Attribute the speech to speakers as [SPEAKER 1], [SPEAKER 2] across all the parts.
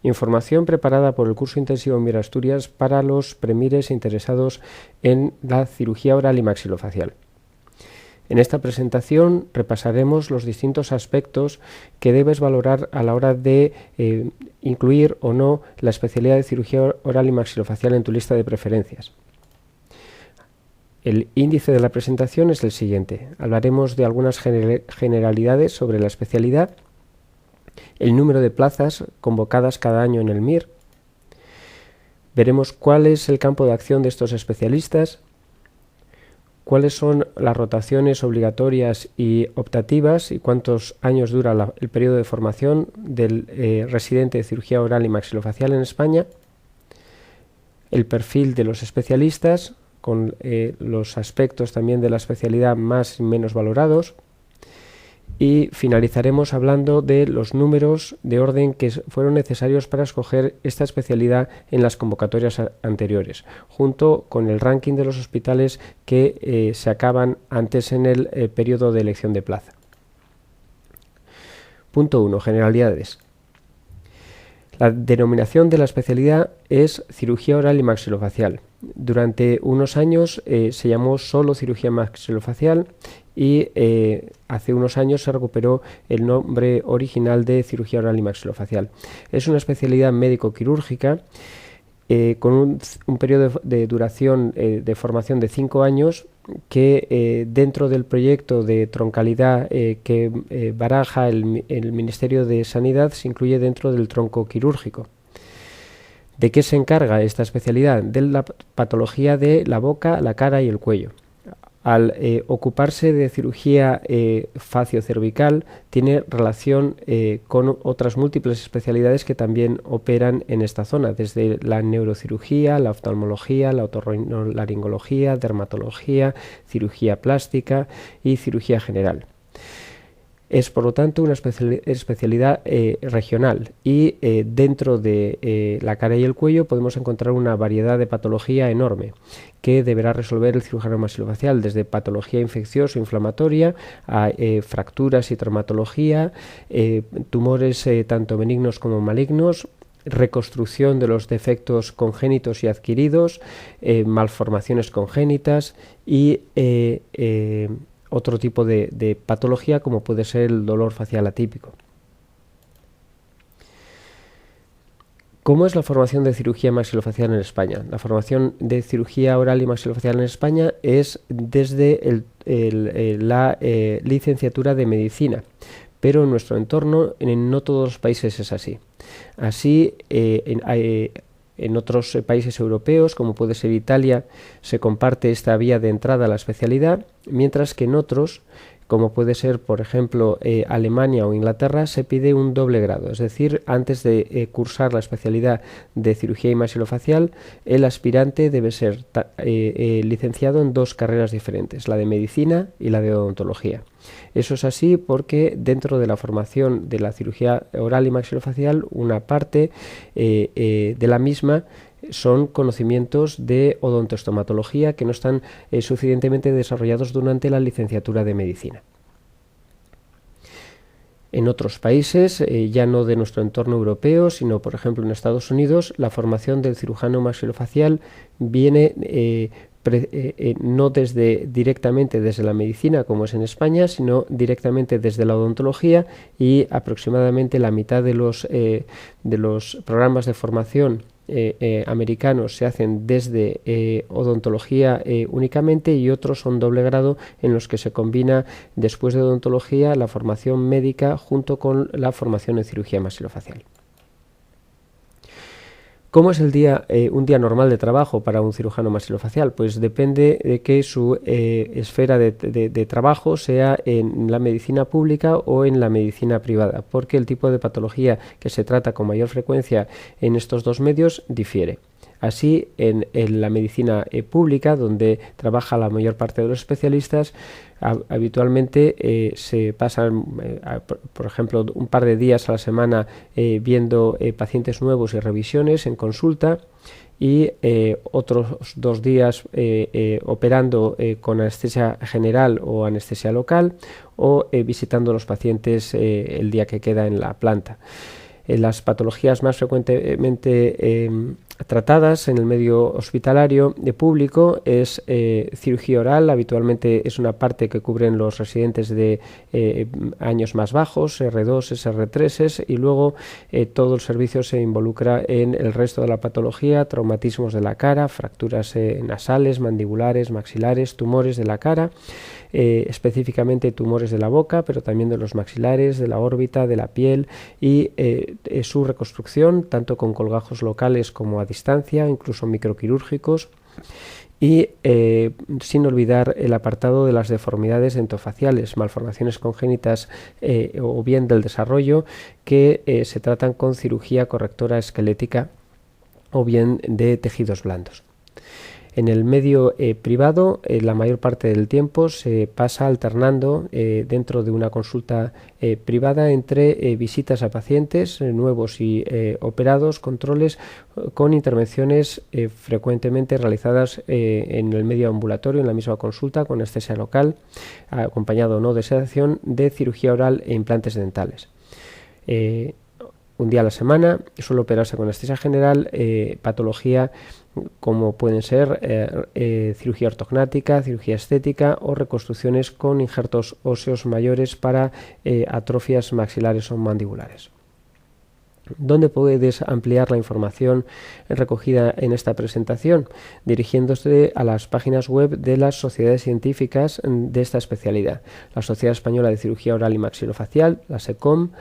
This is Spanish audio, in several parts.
[SPEAKER 1] Información preparada por el curso intensivo Mira Asturias para los premires interesados en la cirugía oral y maxilofacial. En esta presentación repasaremos los distintos aspectos que debes valorar a la hora de incluir o no la especialidad de cirugía oral y maxilofacial en tu lista de preferencias. El índice de la presentación es el siguiente. Hablaremos de algunas generalidades sobre la especialidad, el número de plazas convocadas cada año en el MIR. Veremos cuál es el campo de acción de estos especialistas, cuáles son las rotaciones obligatorias y optativas y cuántos años dura el periodo de formación del residente de cirugía oral y maxilofacial en España, el perfil de los especialistas con los aspectos también de la especialidad más y menos valorados, y finalizaremos hablando de los números de orden que fueron necesarios para escoger esta especialidad en las convocatorias anteriores, junto con el ranking de los hospitales que se acaban antes en el periodo de elección de plaza. Punto 1. Generalidades. La denominación de la especialidad es cirugía oral y maxilofacial. Durante unos años se llamó solo cirugía maxilofacial y hace unos años se recuperó el nombre original de cirugía oral y maxilofacial. Es una especialidad médico-quirúrgica con un periodo de duración de formación de 5 años que dentro del proyecto de troncalidad que baraja el Ministerio de Sanidad se incluye dentro del tronco quirúrgico. ¿De qué se encarga esta especialidad? De la patología de la boca, la cara y el cuello. Al ocuparse de cirugía faciocervical, tiene relación con otras múltiples especialidades que también operan en esta zona, desde la neurocirugía, la oftalmología, la otorrinolaringología, dermatología, cirugía plástica y cirugía general. Es, por lo tanto, una especialidad regional y dentro de la cara y el cuello podemos encontrar una variedad de patología enorme que deberá resolver el cirujano maxilofacial, desde patología infecciosa o inflamatoria a fracturas y traumatología, tumores tanto benignos como malignos, reconstrucción de los defectos congénitos y adquiridos, malformaciones congénitas y otro tipo de patología como puede ser el dolor facial atípico. ¿Cómo es la formación de cirugía maxilofacial en España? La formación de cirugía oral y maxilofacial en España es desde la licenciatura de medicina, pero en nuestro entorno no todos los países es así. Así, en otros países europeos, como puede ser Italia, se comparte esta vía de entrada a la especialidad, mientras que en otros, como puede ser, por ejemplo, Alemania o Inglaterra, se pide un doble grado. Es decir, antes de cursar la especialidad de cirugía y maxilofacial, el aspirante debe ser licenciado en 2 carreras diferentes, la de medicina y la de odontología. Eso es así porque dentro de la formación de la cirugía oral y maxilofacial, una parte de la misma son conocimientos de odontoestomatología que no están suficientemente desarrollados durante la licenciatura de medicina. En otros países, ya no de nuestro entorno europeo, sino por ejemplo en Estados Unidos, la formación del cirujano maxilofacial viene no directamente desde la medicina como es en España, sino directamente desde la odontología, y aproximadamente la mitad de los programas de formación americanos se hacen desde odontología únicamente, y otros son doble grado en los que se combina después de odontología la formación médica junto con la formación en cirugía maxilofacial. ¿Cómo es un día normal de trabajo para un cirujano maxilofacial? Pues depende de que su esfera de trabajo sea en la medicina pública o en la medicina privada, porque el tipo de patología que se trata con mayor frecuencia en estos dos medios difiere. Así, en la medicina pública, donde trabaja la mayor parte de los especialistas, habitualmente se pasan, por ejemplo, un par de días a la semana viendo pacientes nuevos y revisiones en consulta, y otros 2 días operando con anestesia general o anestesia local, o visitando a los pacientes el día que queda en la planta. Las patologías más frecuentemente tratadas en el medio hospitalario de público es cirugía oral. Habitualmente es una parte que cubren los residentes de años más bajos, R2, SR3, y luego todo el servicio se involucra en el resto de la patología: traumatismos de la cara, fracturas nasales, mandibulares, maxilares, tumores de la cara, específicamente tumores de la boca, pero también de los maxilares, de la órbita, de la piel, y su reconstrucción tanto con colgajos locales como a distancia, incluso microquirúrgicos. Y sin olvidar el apartado de las deformidades endofaciales, malformaciones congénitas o bien del desarrollo, que se tratan con cirugía correctora esquelética o bien de tejidos blandos. En el medio privado, la mayor parte del tiempo se pasa alternando dentro de una consulta privada entre visitas a pacientes nuevos y operados, controles, con intervenciones frecuentemente realizadas en el medio ambulatorio, en la misma consulta, con anestesia local, acompañado o no de sedación, de cirugía oral e implantes dentales. Un día a la semana suele operarse con anestesia general, patología como pueden ser cirugía ortognática, cirugía estética o reconstrucciones con injertos óseos mayores para atrofias maxilares o mandibulares. ¿Dónde puedes ampliar la información recogida en esta presentación? Dirigiéndose a las páginas web de las sociedades científicas de esta especialidad: la Sociedad Española de Cirugía Oral y Maxilofacial, la SECOM,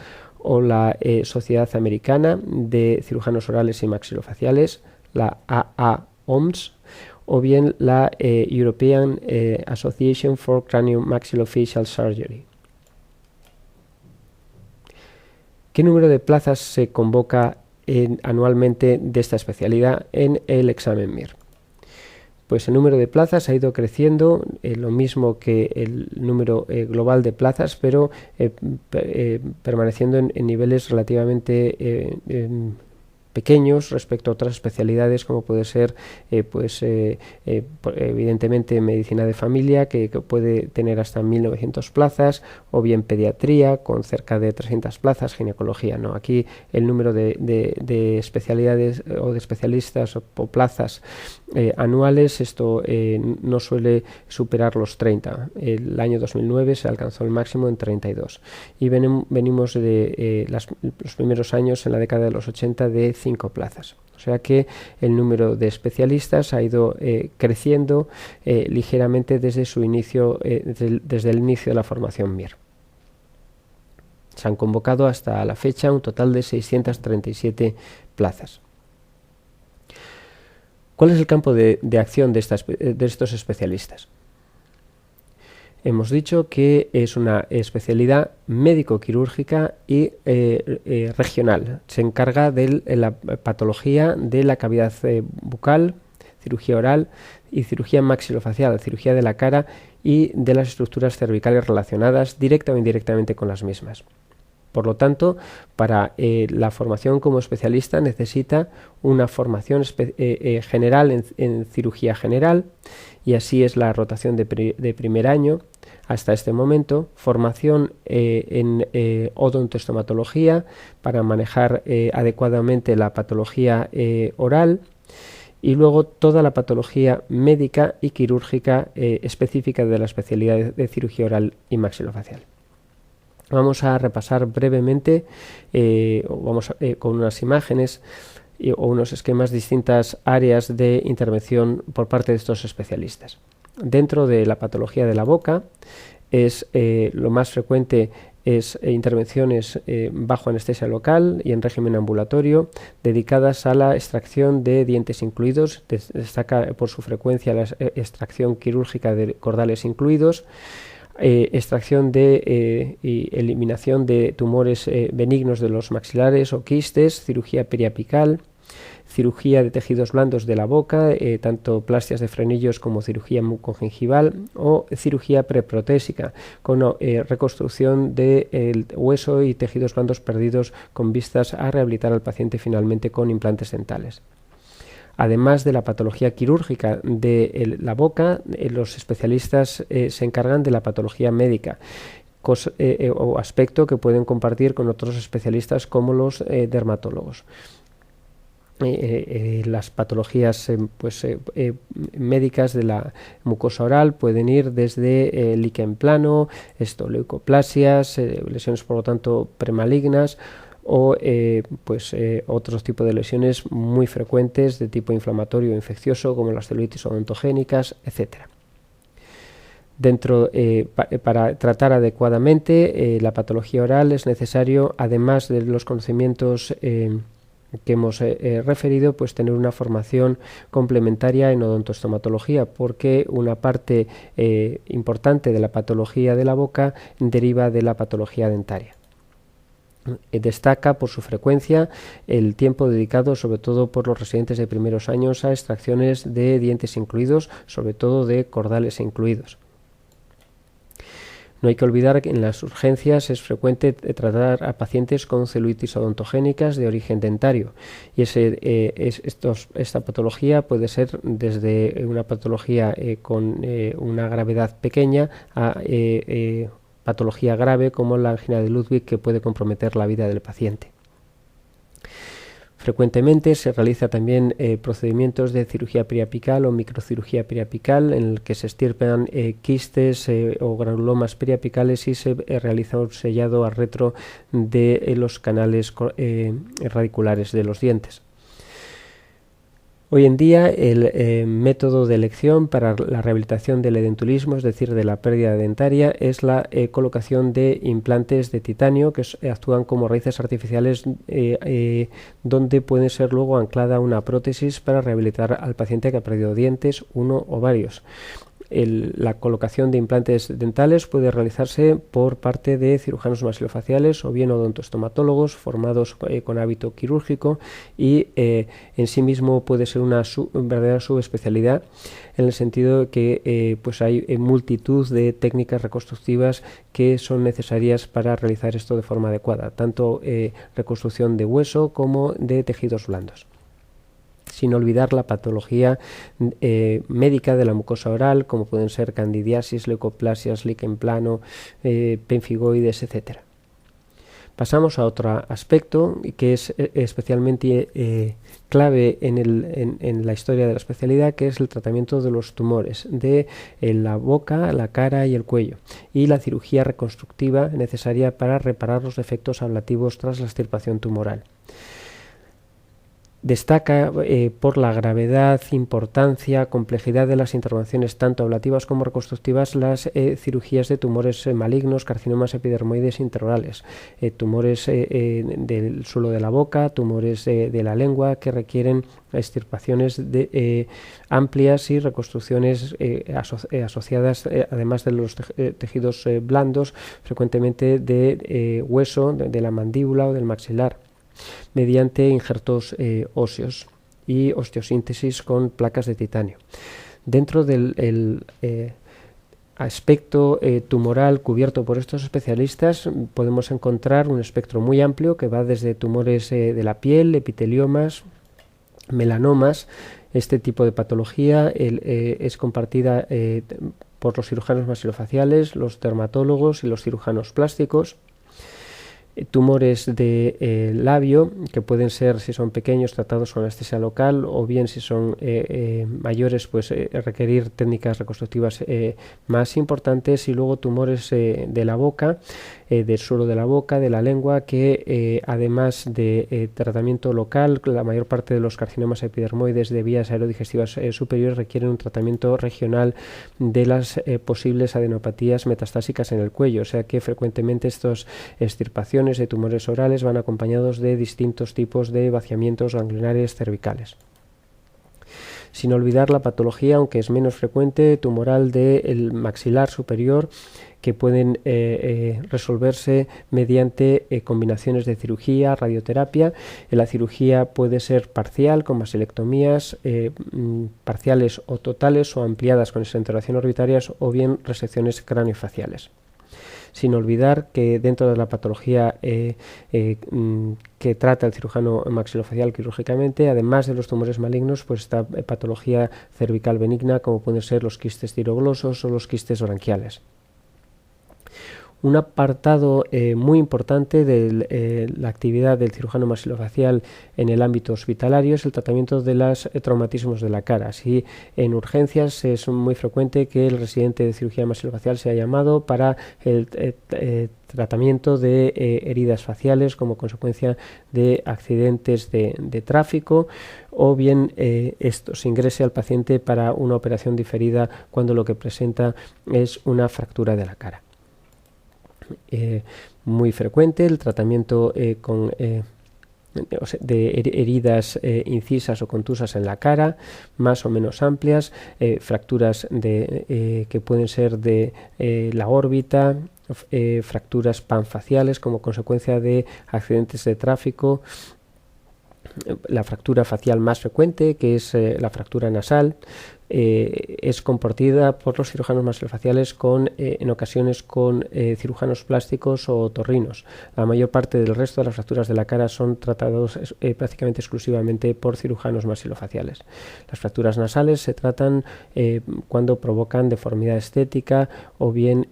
[SPEAKER 1] o la Sociedad Americana de Cirujanos Orales y Maxilofaciales, la AAOMS, o bien la European Association for Craniomaxillofacial Surgery. ¿Qué número de plazas se convoca anualmente de esta especialidad en el examen MIR? Pues el número de plazas ha ido creciendo, lo mismo que el número global de plazas, pero permaneciendo en niveles relativamente pequeños respecto a otras especialidades, como puede ser evidentemente medicina de familia, que puede tener hasta 1900 plazas, o bien pediatría con cerca de 300 plazas, ginecología no. Aquí el número de especialidades o de especialistas o plazas anuales, esto no suele superar los 30. El año 2009 se alcanzó el máximo en 32 y venimos de los primeros años en la década de los 80 de 5 plazas. O sea que el número de especialistas ha ido creciendo ligeramente desde su inicio, desde el inicio de la formación MIR. Se han convocado hasta la fecha un total de 637 plazas. ¿Cuál es el campo de acción de estos especialistas? Hemos dicho que es una especialidad médico-quirúrgica y regional. Se encarga de la patología de la cavidad bucal, cirugía oral y cirugía maxilofacial, cirugía de la cara y de las estructuras cervicales relacionadas directa o indirectamente con las mismas. Por lo tanto, para la formación como especialista necesita una formación general en cirugía general, y así es la rotación de primer año hasta este momento. Formación en odontoestomatología para manejar adecuadamente la patología oral, y luego toda la patología médica y quirúrgica específica de la especialidad de cirugía oral y maxilofacial. Vamos a repasar brevemente con unas imágenes o unos esquemas distintas áreas de intervención por parte de estos especialistas. Dentro de la patología de la boca lo más frecuente es intervenciones bajo anestesia local y en régimen ambulatorio dedicadas a la extracción de dientes incluidos. Destaca por su frecuencia la extracción quirúrgica de cordales incluidos, extracción y eliminación de tumores benignos de los maxilares o quistes, cirugía periapical, cirugía de tejidos blandos de la boca, tanto plastias de frenillos como cirugía mucogingival, o cirugía preprotésica con reconstrucción del hueso y tejidos blandos perdidos con vistas a rehabilitar al paciente finalmente con implantes dentales. Además de la patología quirúrgica de la boca, los especialistas se encargan de la patología médica, o aspecto que pueden compartir con otros especialistas como los dermatólogos. Las patologías médicas de la mucosa oral pueden ir desde líquen plano, leucoplasias, lesiones por lo tanto premalignas, o otros tipos de lesiones muy frecuentes de tipo inflamatorio o infeccioso, como las celulitis odontogénicas, etc. Para tratar adecuadamente la patología oral es necesario, además de los conocimientos que hemos referido, pues tener una formación complementaria en odontoestomatología, porque una parte importante de la patología de la boca deriva de la patología dentaria. Destaca por su frecuencia el tiempo dedicado, sobre todo por los residentes de primeros años, a extracciones de dientes incluidos, sobre todo de cordales incluidos. No hay que olvidar que en las urgencias es frecuente tratar a pacientes con celulitis odontogénicas de origen dentario, y esta patología puede ser desde una patología con una gravedad pequeña a patología grave como la angina de Ludwig, que puede comprometer la vida del paciente. Frecuentemente se realiza también procedimientos de cirugía periapical o microcirugía periapical, en el que se extirpan quistes o granulomas periapicales y se realiza un sellado a retro de los canales radiculares de los dientes. Hoy en día el método de elección para la rehabilitación del edentulismo, es decir, de la pérdida dentaria, es la colocación de implantes de titanio que actúan como raíces artificiales donde puede ser luego anclada una prótesis para rehabilitar al paciente que ha perdido dientes, uno o varios. La colocación de implantes dentales puede realizarse por parte de cirujanos maxilofaciales o bien odontoestomatólogos formados con hábito quirúrgico, y en sí mismo puede ser una verdadera subespecialidad, en el sentido de que hay multitud de técnicas reconstructivas que son necesarias para realizar esto de forma adecuada, tanto reconstrucción de hueso como de tejidos blandos. Sin olvidar la patología médica de la mucosa oral, como pueden ser candidiasis, leucoplasias, líquen plano, pemfigoides, etc. Pasamos a otro aspecto que es especialmente clave en la historia de la especialidad, que es el tratamiento de los tumores de la boca, la cara y el cuello, y la cirugía reconstructiva necesaria para reparar los defectos ablativos tras la extirpación tumoral. Destaca por la gravedad, importancia, complejidad de las intervenciones tanto ablativas como reconstructivas las cirugías de tumores malignos, carcinomas epidermoides intraorales, tumores del suelo de la boca, tumores de la lengua, que requieren extirpaciones amplias y reconstrucciones asociadas, además de los tejidos blandos, frecuentemente de hueso, de la mandíbula o del maxilar, mediante injertos óseos y osteosíntesis con placas de titanio. Dentro del aspecto tumoral cubierto por estos especialistas podemos encontrar un espectro muy amplio que va desde tumores de la piel, epiteliomas, melanomas. Este tipo de patología es compartida por los cirujanos maxilofaciales, los dermatólogos y los cirujanos plásticos. Tumores de labio, que pueden ser, si son pequeños, tratados con anestesia local, o bien si son mayores, pues requerir técnicas reconstructivas más importantes. Y luego tumores de la boca, del suelo de la boca, de la lengua, que además de tratamiento local, la mayor parte de los carcinomas epidermoides de vías aerodigestivas superiores requieren un tratamiento regional de las posibles adenopatías metastásicas en el cuello, o sea que frecuentemente estas extirpaciones de tumores orales van acompañados de distintos tipos de vaciamientos ganglionares cervicales. Sin olvidar la patología, aunque es menos frecuente, tumoral del maxilar superior, que pueden resolverse mediante combinaciones de cirugía, radioterapia. La cirugía puede ser parcial, con basilectomías parciales o totales, o ampliadas con exenteración orbitarias, o bien resecciones craniofaciales. Sin olvidar que dentro de la patología que trata el cirujano maxilofacial quirúrgicamente, además de los tumores malignos, pues está patología cervical benigna, como pueden ser los quistes tiroglosos o los quistes branquiales. Un apartado muy importante de la actividad del cirujano maxilofacial en el ámbito hospitalario es el tratamiento de los traumatismos de la cara. Así, en urgencias es muy frecuente que el residente de cirugía maxilofacial sea llamado para el tratamiento de heridas faciales como consecuencia de accidentes de tráfico, o bien se ingrese al paciente para una operación diferida cuando lo que presenta es una fractura de la cara. Muy frecuente el tratamiento de heridas incisas o contusas en la cara, más o menos amplias, fracturas que pueden ser de la órbita, fracturas panfaciales como consecuencia de accidentes de tráfico, la fractura facial más frecuente, que es la fractura nasal, es compartida por los cirujanos maxilofaciales en ocasiones con cirujanos plásticos o otorrinos. La mayor parte del resto de las fracturas de la cara son tratados prácticamente exclusivamente por cirujanos maxilofaciales. Las fracturas nasales se tratan cuando provocan deformidad estética o bien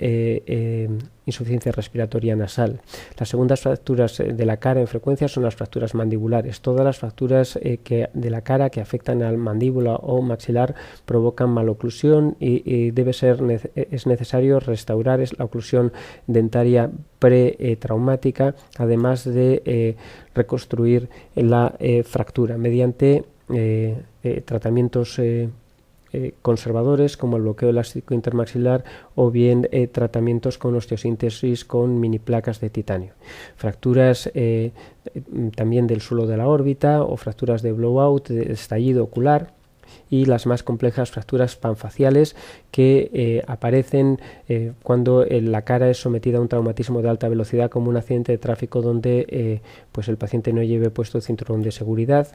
[SPEAKER 1] insuficiencia respiratoria nasal. Las segundas fracturas de la cara en frecuencia son las fracturas mandibulares. Todas las fracturas de la cara que afectan al mandíbula o maxilar provocan maloclusión y es necesario restaurar la oclusión dentaria pretraumática, además de reconstruir la fractura mediante tratamientos conservadores como el bloqueo elástico intermaxilar o bien tratamientos con osteosíntesis con mini placas de titanio. Fracturas también del suelo de la órbita o fracturas de blowout, de estallido ocular, y las más complejas fracturas panfaciales que aparecen cuando la cara es sometida a un traumatismo de alta velocidad, como un accidente de tráfico donde pues el paciente no lleve puesto el cinturón de seguridad,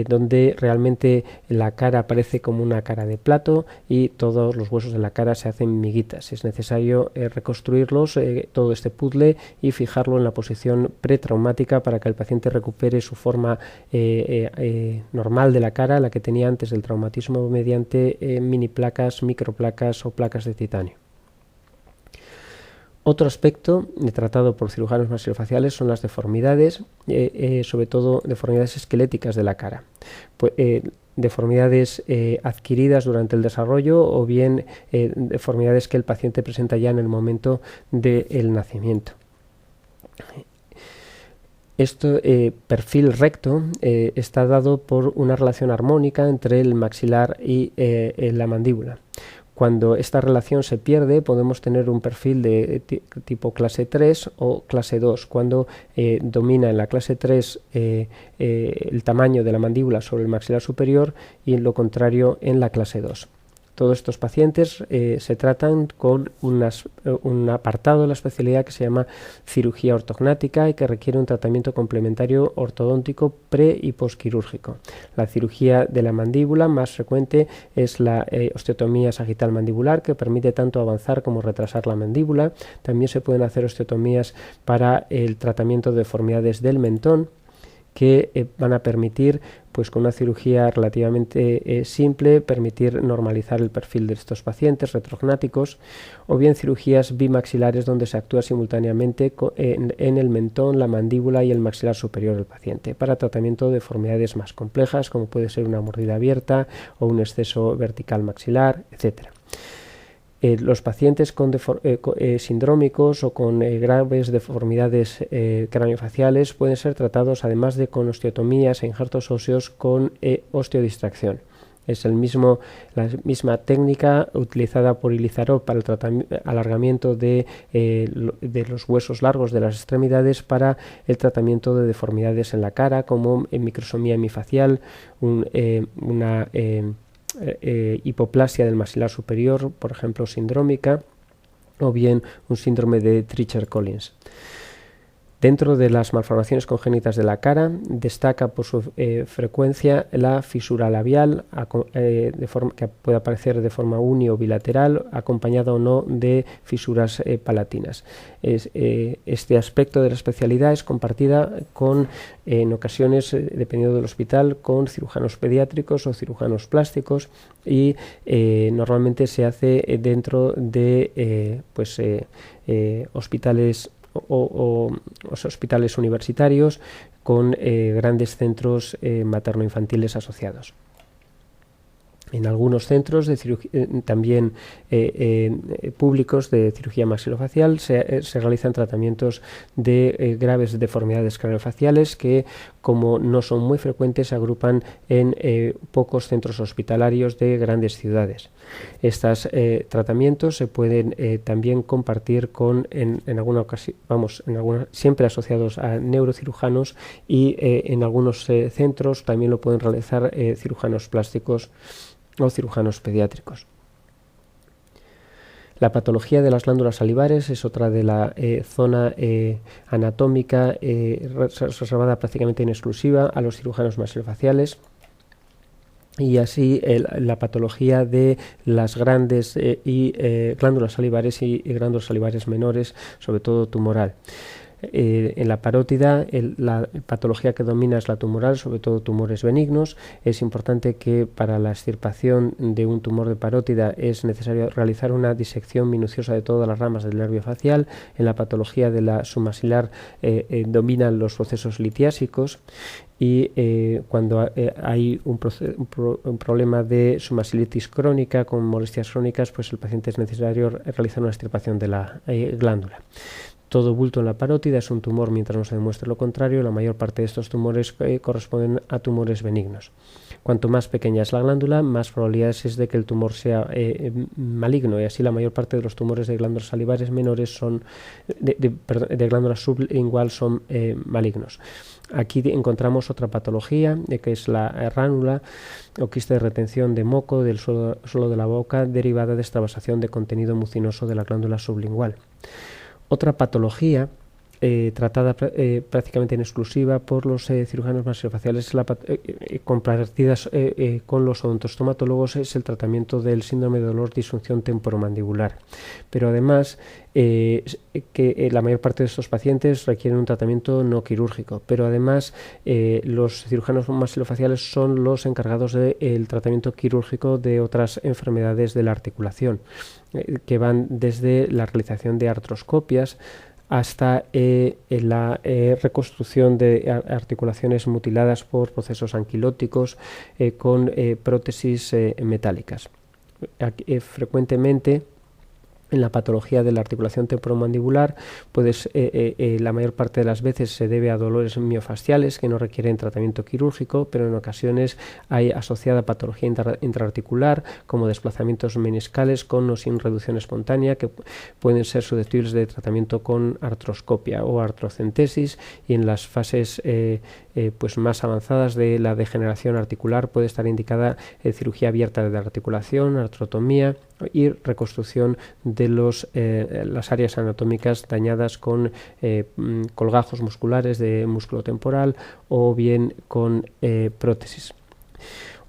[SPEAKER 1] donde realmente la cara aparece como una cara de plato y todos los huesos de la cara se hacen miguitas. Es necesario reconstruirlos, todo este puzzle, y fijarlo en la posición pretraumática para que el paciente recupere su forma normal de la cara, la que tenía antes del traumatismo, mediante mini placas, microplacas o placas de titanio. Otro aspecto tratado por cirujanos maxilofaciales son las deformidades, sobre todo deformidades esqueléticas de la cara. Deformidades adquiridas durante el desarrollo o bien deformidades que el paciente presenta ya en el momento del nacimiento. Este perfil recto está dado por una relación armónica entre el maxilar y la mandíbula. Cuando esta relación se pierde, podemos tener un perfil de tipo clase 3 o clase 2, cuando domina en la clase 3 el tamaño de la mandíbula sobre el maxilar superior y en lo contrario en la clase 2. Todos estos pacientes se tratan con un apartado de la especialidad que se llama cirugía ortognática y que requiere un tratamiento complementario ortodóntico pre y posquirúrgico. La cirugía de la mandíbula más frecuente es la osteotomía sagital mandibular, que permite tanto avanzar como retrasar la mandíbula. También se pueden hacer osteotomías para el tratamiento de deformidades del mentón, que van a permitir, pues con una cirugía relativamente simple, permitir normalizar el perfil de estos pacientes retrognáticos, o bien cirugías bimaxilares donde se actúa simultáneamente en el mentón, la mandíbula y el maxilar superior del paciente, para tratamiento de deformidades más complejas, como puede ser una mordida abierta o un exceso vertical maxilar, etc. Los pacientes sindrómicos o con graves deformidades craniofaciales pueden ser tratados, además de con osteotomías e injertos óseos, con osteodistracción. Es la misma técnica utilizada por Ilizarov para el alargamiento de los huesos largos de las extremidades para el tratamiento de deformidades en la cara, como microsomía hemifacial, una hipoplasia del maxilar superior, por ejemplo sindrómica, o bien un síndrome de Treacher-Collins. Dentro de las malformaciones congénitas de la cara, destaca por su frecuencia la fisura labial, que puede aparecer de forma uni o bilateral, acompañada o no de fisuras palatinas. Este aspecto de la especialidad es compartida en ocasiones, dependiendo del hospital, con cirujanos pediátricos o cirujanos plásticos, y normalmente se hace dentro de hospitales o hospitales universitarios con grandes centros materno-infantiles asociados. En algunos centros de también públicos de cirugía maxilofacial se realizan tratamientos de graves deformidades craneofaciales que, como no son muy frecuentes, se agrupan en pocos centros hospitalarios de grandes ciudades. Estos tratamientos se pueden también compartir en alguna ocasión, siempre asociados a neurocirujanos, y en algunos centros también lo pueden realizar cirujanos plásticos o cirujanos pediátricos. La patología de las glándulas salivares es otra de la zona anatómica reservada prácticamente en exclusiva a los cirujanos maxilofaciales, y así la patología de las grandes glándulas salivares y glándulas salivares menores, sobre todo tumoral. En la parótida, la patología que domina es la tumoral, sobre todo tumores benignos. Es importante que para la extirpación de un tumor de parótida es necesario realizar una disección minuciosa de todas las ramas del nervio facial. En la patología de la submaxilar dominan los procesos litiásicos, y cuando hay un problema de submaxilitis crónica con molestias crónicas, pues el paciente es necesario realizar una extirpación de la glándula. Todo bulto en la parótida es un tumor mientras no se demuestre lo contrario. La mayor parte de estos tumores corresponden a tumores benignos. Cuanto más pequeña es la glándula, más probabilidades es de que el tumor sea maligno, y así la mayor parte de los tumores de glándulas salivares menores de glándula sublingual son malignos. Aquí encontramos otra patología, que es la ránula o quiste de retención de moco del suelo de la boca, derivada de extravasación de contenido mucinoso de la glándula sublingual. Otra patología tratada prácticamente en exclusiva por los cirujanos maxilofaciales, compartidas con los odontostomatólogos, es el tratamiento del síndrome de dolor disfunción temporomandibular. Pero además, la mayor parte de estos pacientes requieren un tratamiento no quirúrgico, pero además los cirujanos maxilofaciales son los encargados del tratamiento quirúrgico de otras enfermedades de la articulación, que van desde la realización de artroscopias hasta la reconstrucción de articulaciones mutiladas por procesos anquilóticos con prótesis metálicas. Frecuentemente, en la patología de la articulación temporomandibular, la mayor parte de las veces se debe a dolores miofasciales que no requieren tratamiento quirúrgico, pero en ocasiones hay asociada patología intraarticular, como desplazamientos meniscales con o sin reducción espontánea, que pueden ser susceptibles de tratamiento con artroscopia o artrocentesis, y en las fases más avanzadas de la degeneración articular puede estar indicada cirugía abierta de la articulación, artrotomía y reconstrucción de las áreas anatómicas dañadas con colgajos musculares de músculo temporal o bien con prótesis.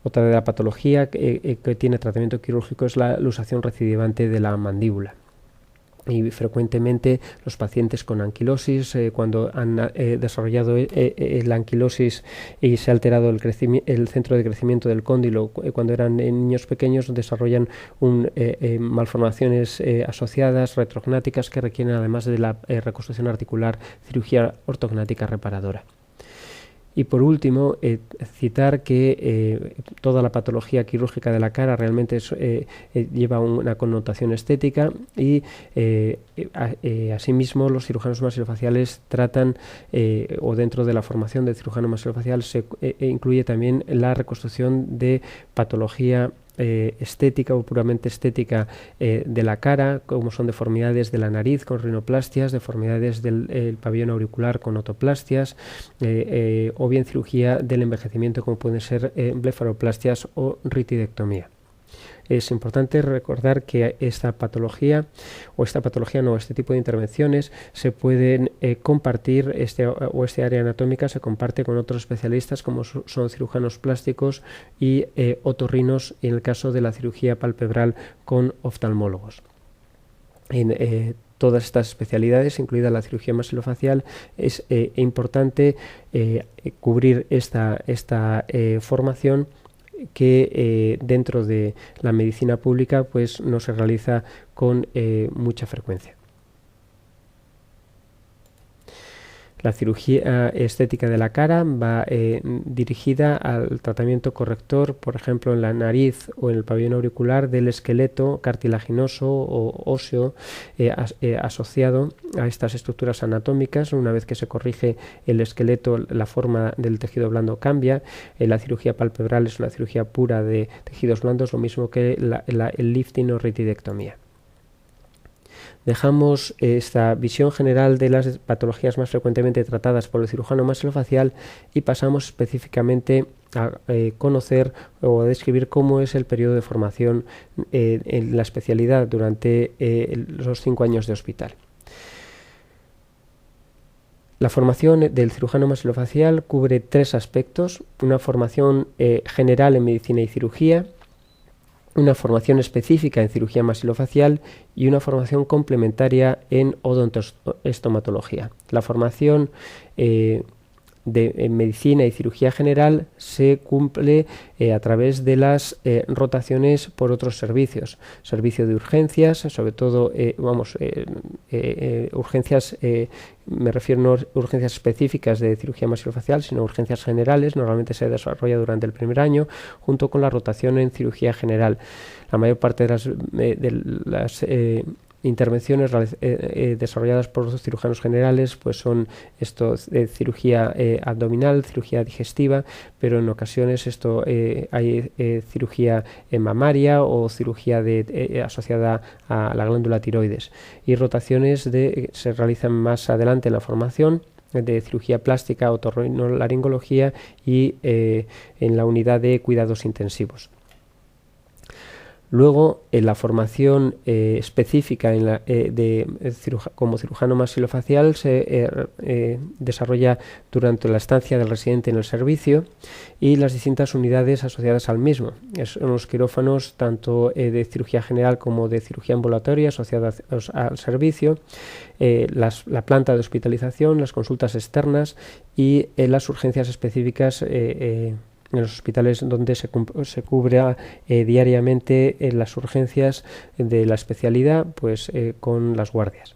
[SPEAKER 1] Otra de la patología que tiene tratamiento quirúrgico es la luxación recidivante de la mandíbula. Y frecuentemente los pacientes con anquilosis, cuando han desarrollado la anquilosis y se ha alterado el centro de crecimiento del cóndilo, cuando eran niños pequeños, desarrollan malformaciones asociadas retrognáticas que requieren, además de la reconstrucción articular, cirugía ortognática reparadora. Y por último, citar que toda la patología quirúrgica de la cara realmente lleva una connotación estética, y asimismo los cirujanos maxilofaciales tratan, o dentro de la formación del cirujano maxilofacial se incluye también la reconstrucción de patología estética o puramente estética de la cara, como son deformidades de la nariz con rinoplastias, deformidades del pabellón auricular con otoplastias, o bien cirugía del envejecimiento, como pueden ser blefaroplastias o ritidectomía. Es importante recordar que este tipo de intervenciones se pueden compartir, este área anatómica se comparte con otros especialistas como son cirujanos plásticos y otorrinos, en el caso de la cirugía palpebral con oftalmólogos. En todas estas especialidades, incluida la cirugía maxilofacial, es importante cubrir esta formación que dentro de la medicina pública pues no se realiza con mucha frecuencia. La cirugía estética de la cara va dirigida al tratamiento corrector, por ejemplo, en la nariz o en el pabellón auricular del esqueleto cartilaginoso o óseo asociado a estas estructuras anatómicas. Una vez que se corrige el esqueleto, la forma del tejido blando cambia. La cirugía palpebral es una cirugía pura de tejidos blandos, lo mismo que el lifting o retidectomía. Dejamos esta visión general de las patologías más frecuentemente tratadas por el cirujano maxilofacial y pasamos específicamente a conocer o a describir cómo es el periodo de formación en la especialidad durante los 5 años de hospital. La formación del cirujano maxilofacial cubre 3 aspectos: una formación general en medicina y cirugía, una formación específica en cirugía maxilofacial y una formación complementaria en odontoestomatología. La formación de medicina y cirugía general se cumple a través de las rotaciones por otros servicios. Servicio de urgencias, sobre todo, urgencias, me refiero no a urgencias específicas de cirugía maxilofacial, sino urgencias generales. Normalmente se desarrolla durante el primer año, junto con la rotación en cirugía general. La mayor parte de las intervenciones desarrolladas por los cirujanos generales pues son cirugía abdominal, cirugía digestiva, pero en ocasiones hay cirugía mamaria o cirugía asociada a la glándula tiroides, y rotaciones se realizan más adelante en la formación de cirugía plástica, otorrinolaringología y en la unidad de cuidados intensivos. Luego, en la formación específica como cirujano maxilofacial se desarrolla durante la estancia del residente en el servicio y las distintas unidades asociadas al mismo. Son los quirófanos tanto de cirugía general como de cirugía ambulatoria asociadas al servicio, la planta de hospitalización, las consultas externas y las urgencias específicas en los hospitales donde se cubre diariamente las urgencias de la especialidad pues con las guardias.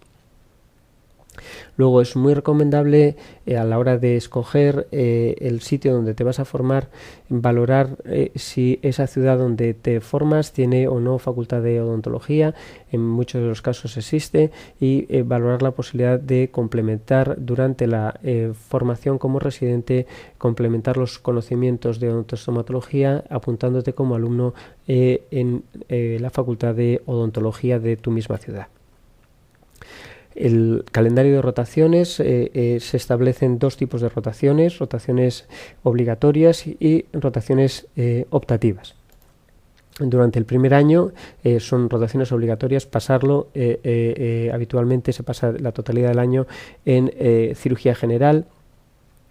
[SPEAKER 1] Luego es muy recomendable a la hora de escoger el sitio donde te vas a formar, valorar si esa ciudad donde te formas tiene o no facultad de odontología. En muchos de los casos existe, y valorar la posibilidad de complementar durante la formación como residente, complementar los conocimientos de odontostomatología apuntándote como alumno en la facultad de odontología de tu misma ciudad. El calendario de rotaciones se establecen 2 tipos de rotaciones obligatorias y rotaciones optativas. Durante el primer año son rotaciones obligatorias pasarlo, habitualmente se pasa la totalidad del año en cirugía general,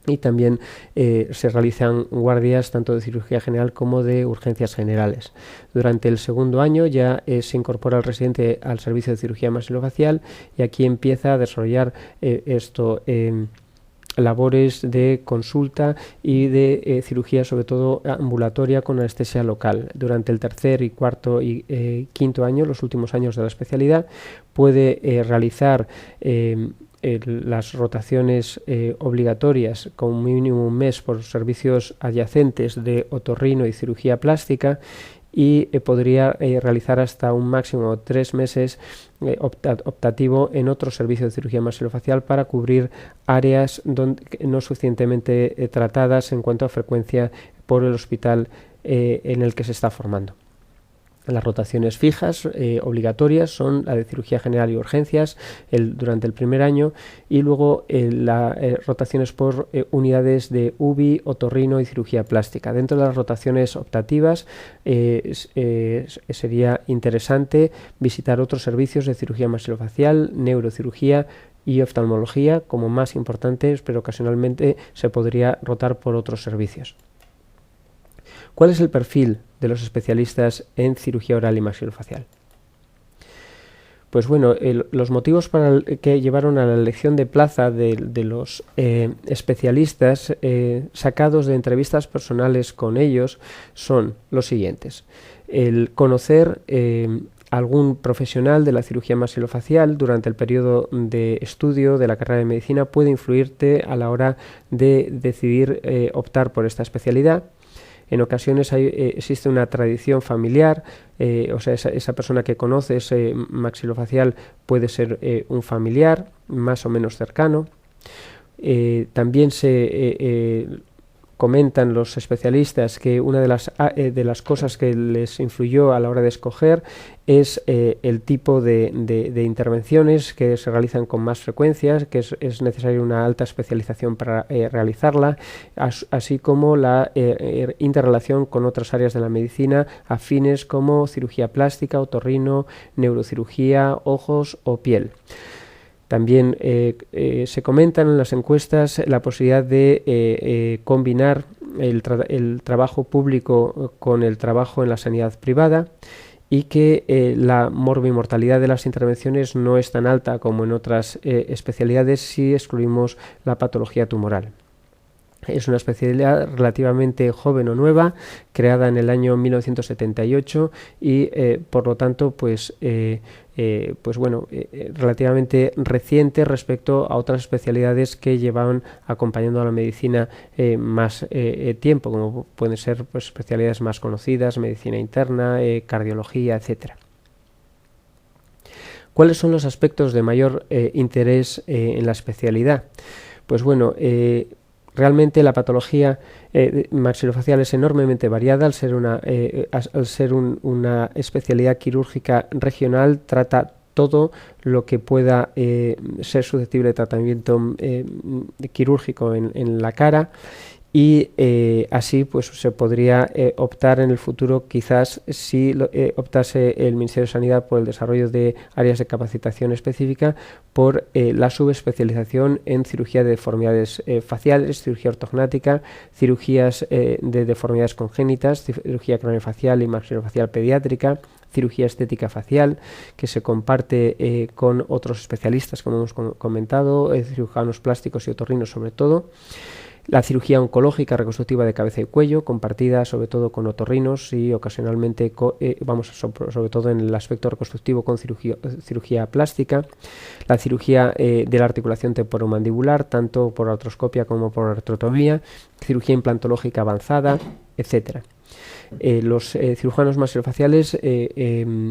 [SPEAKER 1] y también se realizan guardias tanto de cirugía general como de urgencias generales. Durante el segundo año ya se incorpora el residente al servicio de cirugía maxilofacial, y aquí empieza a desarrollar labores de consulta y de cirugía, sobre todo ambulatoria con anestesia local. Durante el tercer y cuarto y quinto año, los últimos años de la especialidad, puede realizar las rotaciones obligatorias con mínimo un mes por servicios adyacentes de otorrino y cirugía plástica, y podría realizar hasta un máximo de 3 meses optativo en otro servicio de cirugía maxilofacial para cubrir áreas no suficientemente tratadas en cuanto a frecuencia por el hospital en el que se está formando. Las rotaciones fijas obligatorias son la de cirugía general y urgencias durante el primer año, y luego las rotaciones por unidades de UBI, otorrino y cirugía plástica. Dentro de las rotaciones optativas sería interesante visitar otros servicios de cirugía maxilofacial, neurocirugía y oftalmología como más importantes, pero ocasionalmente se podría rotar por otros servicios. ¿Cuál es el perfil de los especialistas en cirugía oral y maxilofacial? Pues bueno, los motivos que llevaron a la elección de plaza de los especialistas sacados de entrevistas personales con ellos son los siguientes. El conocer algún profesional de la cirugía maxilofacial durante el periodo de estudio de la carrera de medicina puede influirte a la hora de decidir optar por esta especialidad. En ocasiones existe una tradición familiar, o sea, esa persona que conoces maxilofacial puede ser un familiar más o menos cercano. También se comentan los especialistas que una de las cosas que les influyó a la hora de escoger es el tipo de intervenciones que se realizan con más frecuencias, que es necesaria una alta especialización para realizarla, así como la interrelación con otras áreas de la medicina afines como cirugía plástica, otorrino, neurocirugía, ojos o piel. También se comentan en las encuestas la posibilidad de combinar el trabajo público con el trabajo en la sanidad privada, y que la morbimortalidad de las intervenciones no es tan alta como en otras especialidades si excluimos la patología tumoral. Es una especialidad relativamente joven o nueva, creada en el año 1978 y por lo tanto relativamente reciente respecto a otras especialidades que llevaban acompañando a la medicina más tiempo, como pueden ser especialidades más conocidas, medicina interna, cardiología, etcétera. ¿Cuáles son los aspectos de mayor interés en la especialidad? Pues bueno, realmente la patología maxilofacial es enormemente variada. Al ser una especialidad quirúrgica regional, trata todo lo que pueda ser susceptible de tratamiento quirúrgico en la cara, y así pues se podría optar en el futuro, quizás si optase el Ministerio de Sanidad por el desarrollo de áreas de capacitación específica, por la subespecialización en cirugía de deformidades faciales, cirugía ortognática, cirugías de deformidades congénitas, cirugía craneofacial y maxilofacial pediátrica, cirugía estética facial, que se comparte con otros especialistas, como hemos comentado, cirujanos plásticos y otorrinos sobre todo. La cirugía oncológica reconstructiva de cabeza y cuello, compartida sobre todo con otorrinos y ocasionalmente, sobre todo en el aspecto reconstructivo, con cirugía plástica. La cirugía de la articulación temporomandibular, tanto por artroscopia como por artrotomía. Cirugía implantológica avanzada, etcétera. Los cirujanos maxilofaciales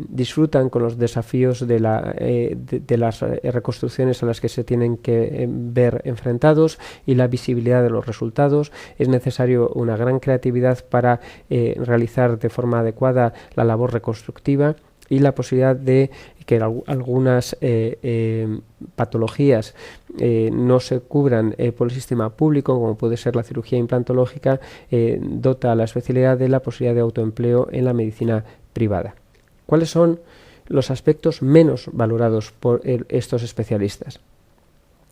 [SPEAKER 1] disfrutan con los desafíos de las reconstrucciones a las que se tienen que ver enfrentados y la visibilidad de los resultados. Es necesario una gran creatividad para realizar de forma adecuada la labor reconstructiva, y la posibilidad de que algunas patologías no se cubran por el sistema público, como puede ser la cirugía implantológica, dota a la especialidad de la posibilidad de autoempleo en la medicina privada. ¿Cuáles son los aspectos menos valorados por estos especialistas?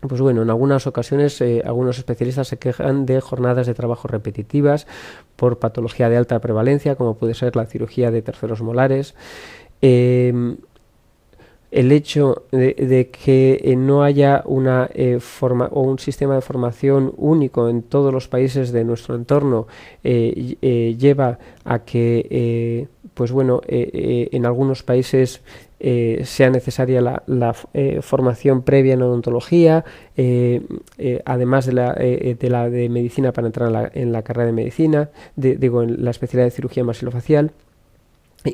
[SPEAKER 1] Pues bueno, en algunas ocasiones algunos especialistas se quejan de jornadas de trabajo repetitivas por patología de alta prevalencia, como puede ser la cirugía de terceros molares. El hecho de que no haya una un sistema de formación único en todos los países de nuestro entorno lleva a que en algunos países sea necesaria la formación previa en odontología, además de la de medicina para entrar en la carrera de medicina, en la especialidad de cirugía maxilofacial.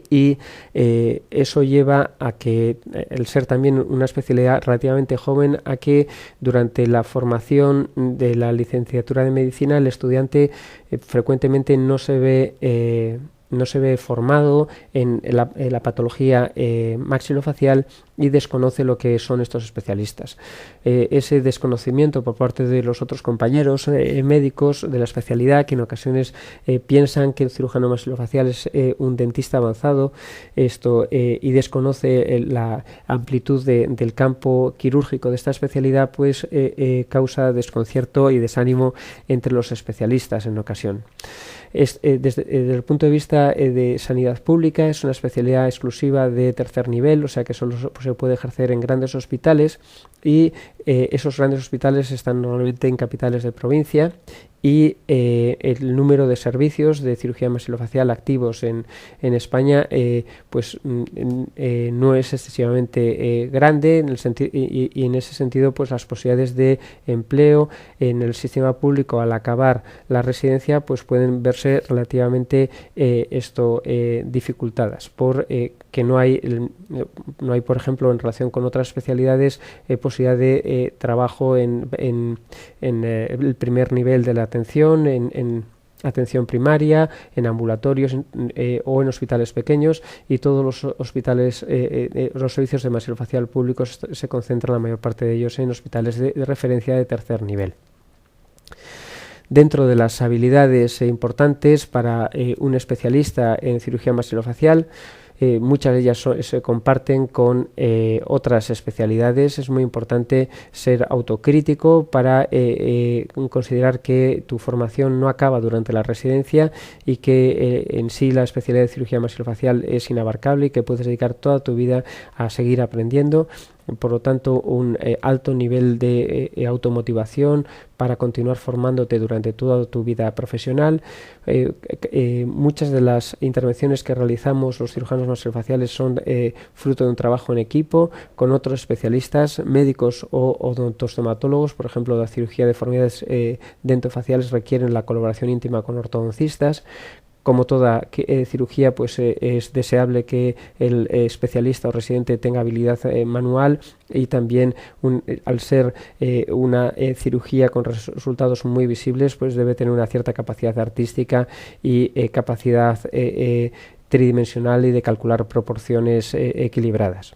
[SPEAKER 1] Y eso lleva a que, el ser también una especialidad relativamente joven, a que durante la formación de la licenciatura de medicina el estudiante frecuentemente no se ve no se ve formado en la patología maxilofacial y desconoce lo que son estos especialistas. Ese desconocimiento por parte de los otros compañeros médicos de la especialidad, que en ocasiones piensan que el cirujano maxilofacial es un dentista avanzado y desconoce la amplitud del campo quirúrgico de esta especialidad, pues causa desconcierto y desánimo entre los especialistas en ocasión. Desde el punto de vista de sanidad pública, es una especialidad exclusiva de tercer nivel, o sea que solo se puede ejercer en grandes hospitales, y esos grandes hospitales están normalmente en capitales de provincia, y el número de servicios de cirugía maxilofacial activos en España no es excesivamente grande, y en ese sentido pues las posibilidades de empleo en el sistema público al acabar la residencia pues pueden verse relativamente dificultadas por que no hay, por ejemplo, en relación con otras especialidades, posibilidad de trabajo en el primer nivel de la atención, en atención primaria, en ambulatorios o en hospitales pequeños, y todos los hospitales, los servicios de maxilofacial públicos se concentran la mayor parte de ellos en hospitales de referencia de tercer nivel. Dentro de las habilidades importantes para un especialista en cirugía maxilofacial, muchas de ellas se comparten con otras especialidades. Es muy importante ser autocrítico para considerar que tu formación no acaba durante la residencia y que en sí la especialidad de cirugía maxilofacial es inabarcable y que puedes dedicar toda tu vida a seguir aprendiendo. Por lo tanto, un alto nivel de automotivación para continuar formándote durante toda tu vida profesional. Muchas de las intervenciones que realizamos los cirujanos maxilofaciales son fruto de un trabajo en equipo con otros especialistas, médicos o odontostomatólogos. Por ejemplo, la cirugía de deformidades dentofaciales requieren la colaboración íntima con ortodoncistas. Como toda cirugía, pues es deseable que el especialista o residente tenga habilidad manual, y también al ser una cirugía con resultados muy visibles, pues debe tener una cierta capacidad artística y capacidad tridimensional y de calcular proporciones equilibradas.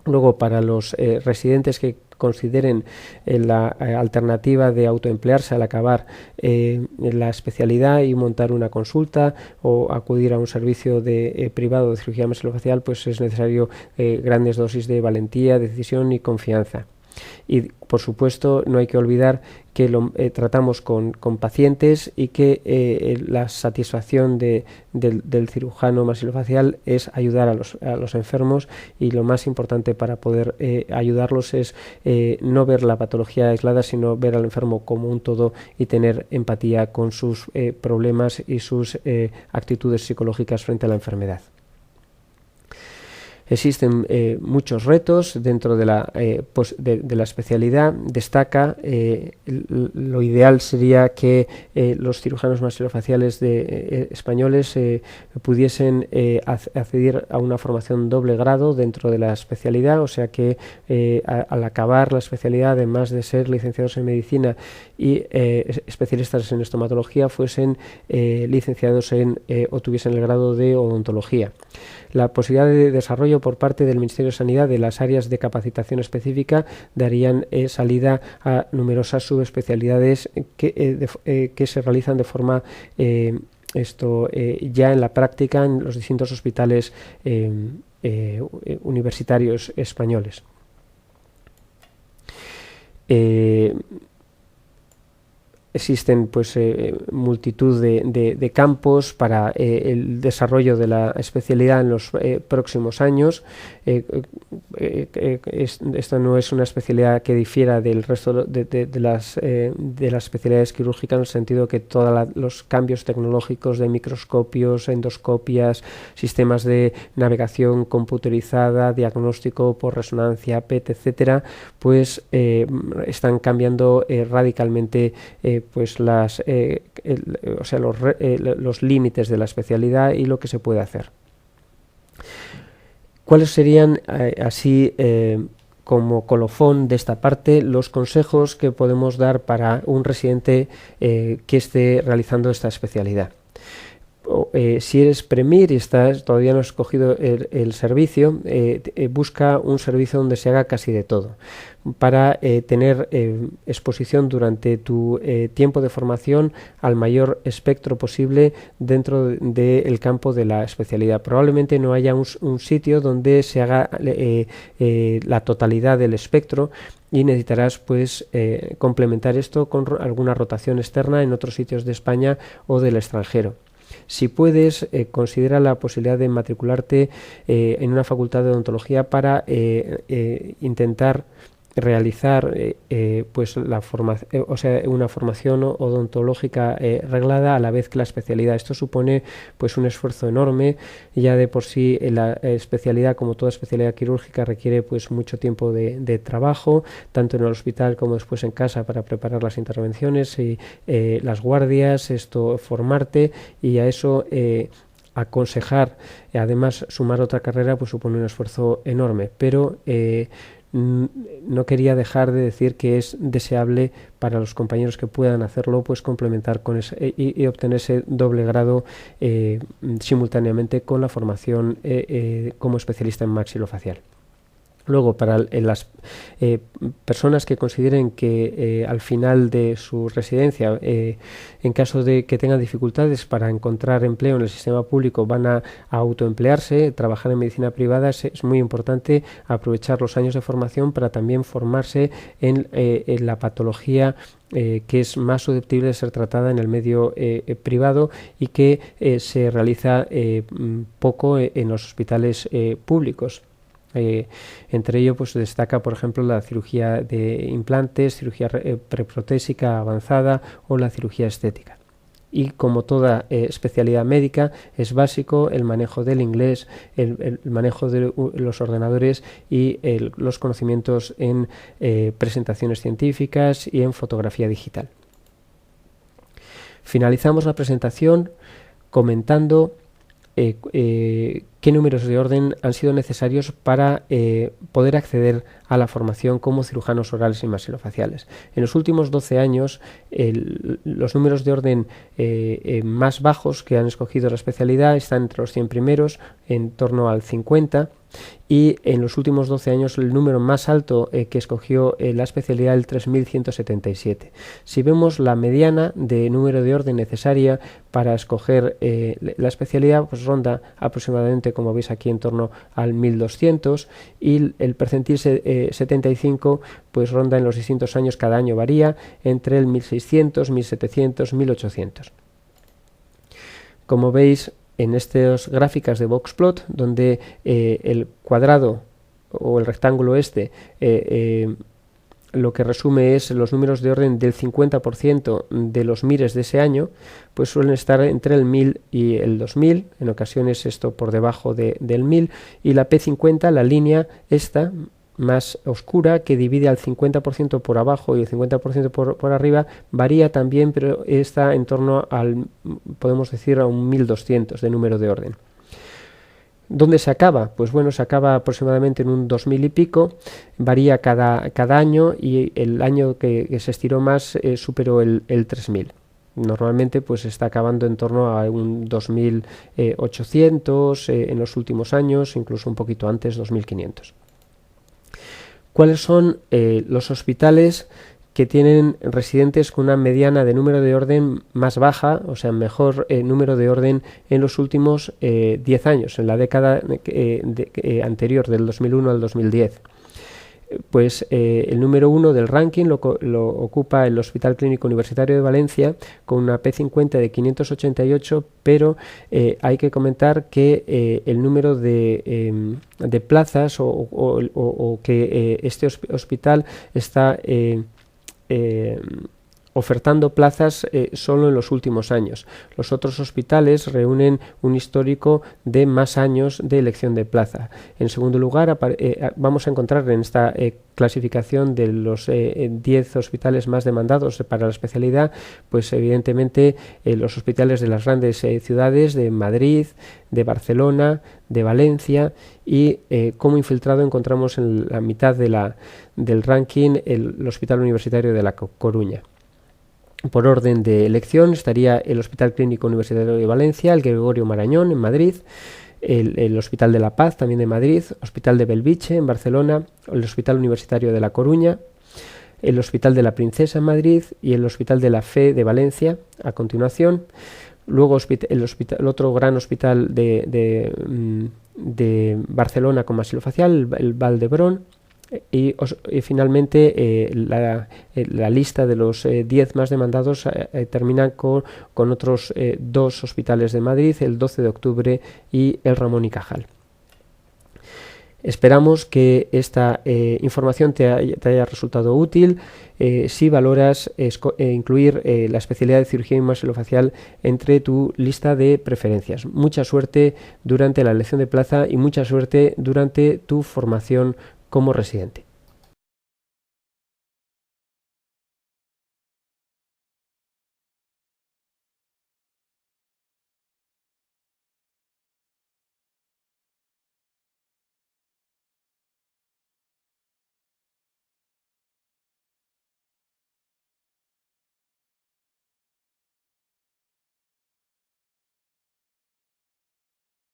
[SPEAKER 1] Luego, para los residentes que consideren la alternativa de autoemplearse al acabar la especialidad y montar una consulta o acudir a un servicio privado de cirugía maxilofacial, pues es necesario grandes dosis de valentía, decisión y confianza. Y por supuesto no hay que olvidar que lo tratamos con pacientes, y que la satisfacción del cirujano maxilofacial es ayudar a los enfermos, y lo más importante para poder ayudarlos es no ver la patología aislada, sino ver al enfermo como un todo y tener empatía con sus problemas y sus actitudes psicológicas frente a la enfermedad. Existen muchos retos dentro de la especialidad. Destaca, lo ideal sería que los cirujanos maxilofaciales españoles pudiesen acceder a una formación doble grado dentro de la especialidad, o sea que al acabar la especialidad, además de ser licenciados en medicina y especialistas en estomatología, fuesen licenciados o tuviesen el grado de odontología. La posibilidad de desarrollo por parte del Ministerio de Sanidad de las áreas de capacitación específica darían salida a numerosas subespecialidades que se realizan de forma ya en la práctica en los distintos hospitales universitarios españoles. Existen pues multitud de campos para el desarrollo de la especialidad en los próximos años. Esta no es una especialidad que difiera del resto de las especialidades quirúrgicas, en el sentido que todos los cambios tecnológicos de microscopios, endoscopias, sistemas de navegación computerizada, diagnóstico por resonancia, PET, etcétera, pues están cambiando radicalmente los límites de la especialidad y lo que se puede hacer. ¿Cuáles serían como colofón de esta parte los consejos que podemos dar para un residente que esté realizando esta especialidad? Si eres Premier y todavía no has escogido el servicio, busca un servicio donde se haga casi de todo para tener exposición durante tu tiempo de formación al mayor espectro posible dentro del campo de la especialidad. Probablemente no haya un sitio donde se haga la totalidad del espectro, y necesitarás pues complementar esto con alguna rotación externa en otros sitios de España o del extranjero. Si puedes, considera la posibilidad de matricularte en una facultad de odontología para intentar realizar pues una formación odontológica reglada a la vez que la especialidad. Esto supone pues un esfuerzo enorme. Ya de por sí la especialidad, como toda especialidad quirúrgica, requiere pues mucho tiempo de trabajo, tanto en el hospital como después en casa, para preparar las intervenciones y las guardias, formarte, y a eso aconsejar además sumar otra carrera pues supone un esfuerzo enorme, pero no quería dejar de decir que es deseable para los compañeros que puedan hacerlo pues complementar con y obtener ese doble grado simultáneamente con la formación como especialista en maxilofacial. Luego, para las personas que consideren que al final de su residencia, en caso de que tengan dificultades para encontrar empleo en el sistema público, van a autoemplearse, trabajar en medicina privada, es muy importante aprovechar los años de formación para también formarse en la patología que es más susceptible de ser tratada en el medio privado y que se realiza poco en los hospitales públicos. Entre ello pues destaca, por ejemplo, la cirugía de implantes, cirugía preprotésica avanzada o la cirugía estética. Y como toda especialidad médica, es básico el manejo del inglés, el manejo de los ordenadores y los conocimientos en presentaciones científicas y en fotografía digital. Finalizamos la presentación comentando qué números de orden han sido necesarios para poder acceder a la formación como cirujanos orales y maxilofaciales. En los últimos 12 años, los números de orden más bajos que han escogido la especialidad están entre los 100 primeros, en torno al 50, y en los últimos 12 años el número más alto que escogió la especialidad, el 3.177. Si vemos la mediana de número de orden necesaria para escoger la especialidad, pues ronda aproximadamente, como veis aquí, en torno al 1.200, y el percentil 75 pues ronda en los distintos años, cada año varía entre el 1.600, 1.700, 1.800. Como veis en estas gráficas de Boxplot, donde el cuadrado o el rectángulo lo que resume es los números de orden del 50% de los MIRES de ese año, pues suelen estar entre el 1000 y el 2000, en ocasiones esto por debajo del 1000, y la P50, la línea esta más oscura, que divide al 50% por abajo y el 50% por arriba, varía también, pero está en torno al, podemos decir, a un 1200 de número de orden. ¿Dónde se acaba? Pues bueno, se acaba aproximadamente en un 2000 y pico, varía cada año, y el año que se estiró más superó el 3000. Normalmente pues está acabando en torno a un 2800 en los últimos años, incluso un poquito antes, 2500. ¿Cuáles son los hospitales que tienen residentes con una mediana de número de orden más baja, o sea, mejor número de orden en los últimos 10 años, en la década anterior, del 2001 al 2010? Pues el número 1 del ranking lo ocupa el Hospital Clínico Universitario de Valencia, con una P50 de 588, pero hay que comentar que el número de plazas o que este hospital está ofertando plazas solo en los últimos años. Los otros hospitales reúnen un histórico de más años de elección de plaza. En segundo lugar, vamos a encontrar en esta clasificación de los 10 hospitales más demandados para la especialidad, pues evidentemente los hospitales de las grandes ciudades de Madrid, de Barcelona, de Valencia, y como infiltrado encontramos en la mitad del ranking el Hospital Universitario de La Coruña. por orden de elección estaría el Hospital Clínico Universitario de Valencia, el Gregorio Marañón en Madrid, el Hospital de la Paz también de Madrid, Hospital de Belviche en Barcelona, el Hospital Universitario de La Coruña, el Hospital de la Princesa en Madrid y el Hospital de la Fe de Valencia a continuación. Luego el otro gran hospital de Barcelona con maxilofacial, el Vall d'Hebron. Y finalmente la lista de los 10 más demandados termina con otros 2 hospitales de Madrid, el 12 de octubre y el Ramón y Cajal. Esperamos que esta información te haya resultado útil. Si valoras incluir la especialidad de cirugía maxilofacial entre tu lista de preferencias. Mucha suerte durante la elección de plaza y mucha suerte durante tu formación como residente.